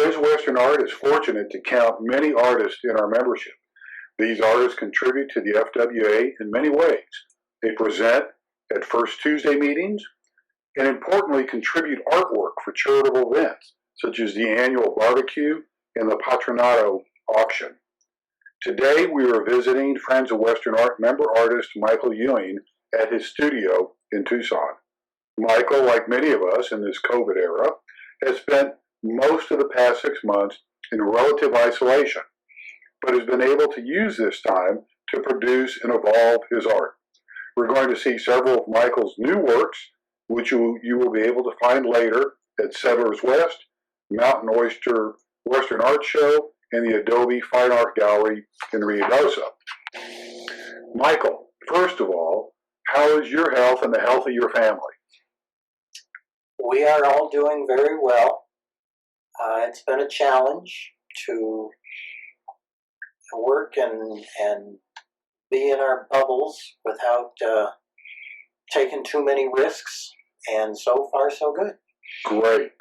Friends of Western Art is fortunate to count many artists in our membership. These artists contribute to the FWA in many ways. They present at First Tuesday meetings and importantly contribute artwork for charitable events such as the annual Barbecue and the Patronato auction. Today we are visiting Friends of Western Art member artist Michael Ewing at his studio in Tucson. Michael, like many of us in this COVID era, has spent most of the past 6 months in relative isolation, but has been able to use this time to produce and evolve his art. We're going to see several of Michael's new works, which you will be able to find later at Settlers West, Mountain Oyster Western Art Show, and the Adobe Fine Art Gallery in Ruidoso. Michael, first of all, how is your health and the health of your family? We are all doing very well. It's been a challenge to work and be in our bubbles without taking too many risks, and so far so good. Great.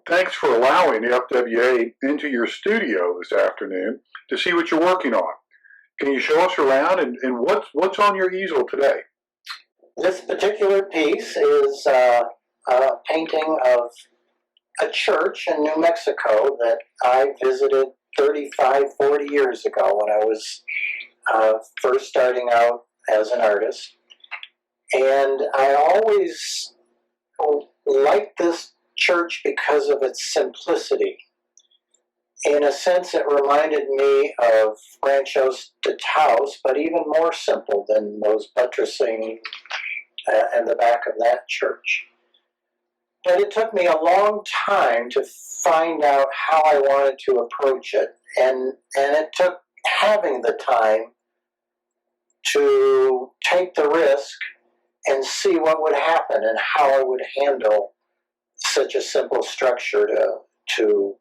Thanks for allowing the FWA into your studio this afternoon to see what you're working on. Can you show us around and what's on your easel today? This particular piece is a painting of a church in New Mexico that I visited 35, 40 years ago when I was first starting out as an artist. And I always liked this church because of its simplicity. In a sense, it reminded me of Ranchos de Taos, but even more simple than those buttressing in the back of that church. But it took me a long time to find out how I wanted to approach it, and it took having the time to take the risk and see what would happen and how I would handle such a simple structure to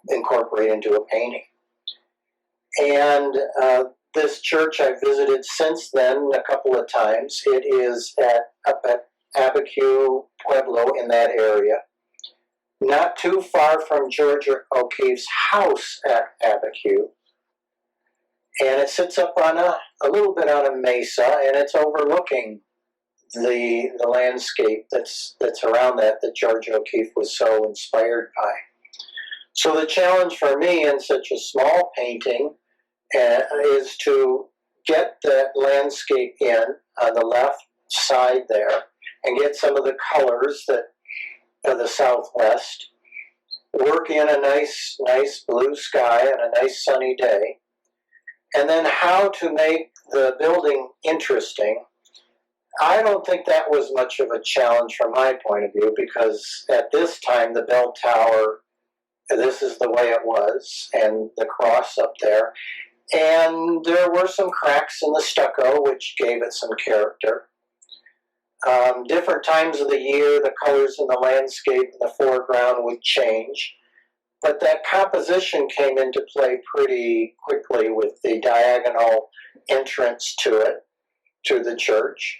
incorporate into a painting. And this church I've visited since then a couple of times. It is up at Abiquiu Pueblo in that area, not too far from Georgia O'Keeffe's house at Abiquiu. And it sits up on a little bit on a mesa, and it's overlooking the landscape that's around that Georgia O'Keeffe was so inspired by. So the challenge for me in such a small painting is to get that landscape in on the left side there and get some of the colors that of the southwest, work in a nice blue sky and a nice sunny day, and then how to make the building interesting. I don't think that was much of a challenge from my point of view, because at this time the bell tower, this is the way it was, and the cross up there, and there were some cracks in the stucco which gave it some character. Different times of the year, the colors in the landscape in the foreground would change, but that composition came into play pretty quickly with the diagonal entrance to it, to the church.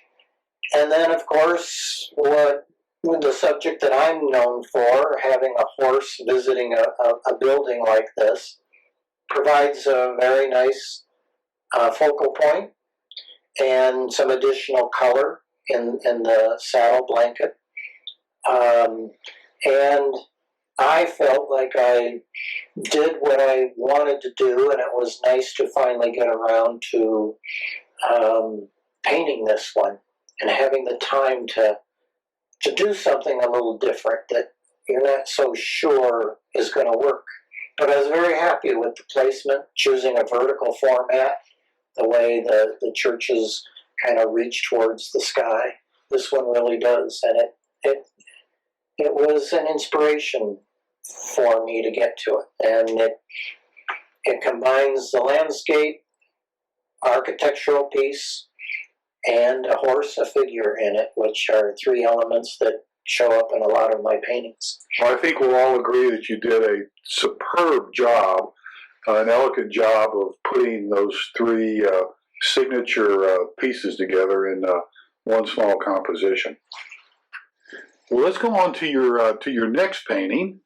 And then, of course, the subject that I'm known for, having a horse visiting a building like this, provides a very nice focal point and some additional color in the saddle blanket. And I felt like I did what I wanted to do, and it was nice to finally get around to painting this one and having the time to do something a little different that you're not so sure is going to work. But I was very happy with the placement, choosing a vertical format, the way the churches kind of reach towards the sky. This one really does, and it was an inspiration for me to get to it. And it combines the landscape, architectural piece, and a horse, a figure in it, which are three elements that show up in a lot of my paintings. Well, I think we'll all agree that you did a superb job, an elegant job of putting those three signature pieces together in one small composition. Well, let's go on to your next painting,